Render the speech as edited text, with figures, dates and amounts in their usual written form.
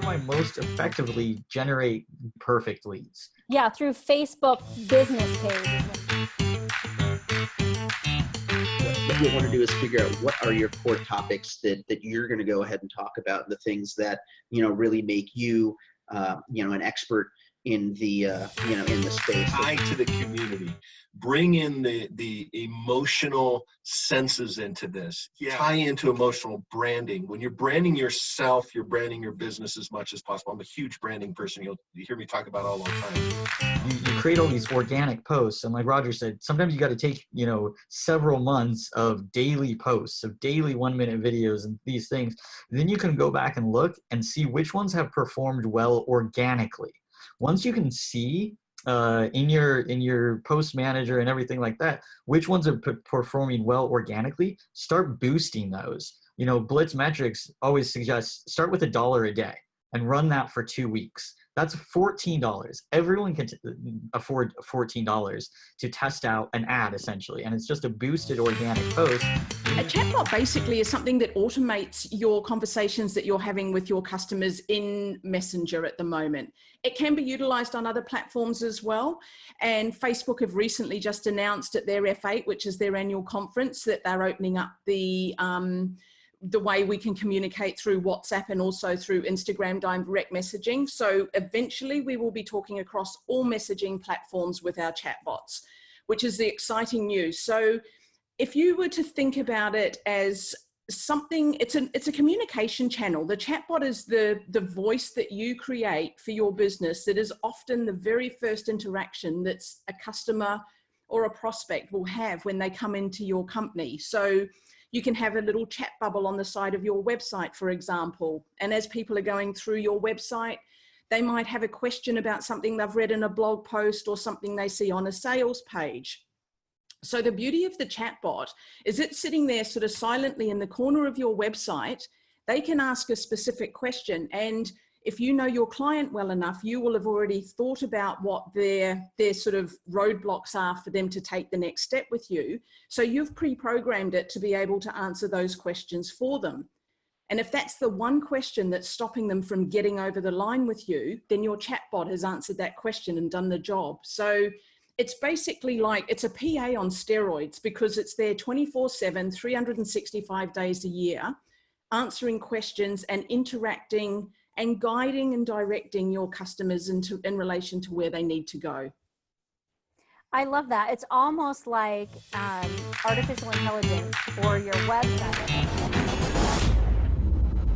do I most effectively generate perfect leads? Yeah, through Facebook business page. What you want to do is figure out what are your core topics that you're going to go ahead and talk about, the things that, really make you, an expert in the, in the space. Tie to the community. Bring in the emotional senses into this. Yeah. Tie into emotional branding. When you're branding yourself, you're branding your business as much as possible. I'm a huge branding person. You hear me talk about it all the time. You create all these organic posts, and like Roger said, sometimes you got to take several months of daily posts, of daily 1-minute videos and these things. And then you can go back and look and see which ones have performed well organically. Once you can see in your post manager and everything like that, which ones are performing well organically, start boosting those. Blitz Metrics always suggests start with $1 a day and run that for 2 weeks. That's $14. Everyone can afford $14 to test out an ad, essentially. And it's just a boosted organic post. A chatbot basically is something that automates your conversations that you're having with your customers in Messenger at the moment. It can be utilized on other platforms as well. And Facebook have recently just announced at their F8, which is their annual conference, that they're opening up the way we can communicate through WhatsApp and also through Instagram direct messaging. So eventually we will be talking across all messaging platforms with our chatbots, which is the exciting news. So if you were to think about it as something, it's a communication channel. The chatbot is the voice that you create for your business that is often the very first interaction that's a customer or a prospect will have when they come into your company. So you can have a little chat bubble on the side of your website, for example. And as people are going through your website, they might have a question about something they've read in a blog post or something they see on a sales page. So the beauty of the chatbot is it's sitting there sort of silently in the corner of your website. They can ask a specific question. And if you know your client well enough, you will have already thought about what their sort of roadblocks are for them to take the next step with you. So you've pre-programmed it to be able to answer those questions for them. And if that's the one question that's stopping them from getting over the line with you, then your chatbot has answered that question and done the job. So it's basically like, it's a PA on steroids because it's there 24/7, 365 days a year, answering questions and interacting and guiding and directing your customers in relation to where they need to go. I love that. It's almost like artificial intelligence for your website.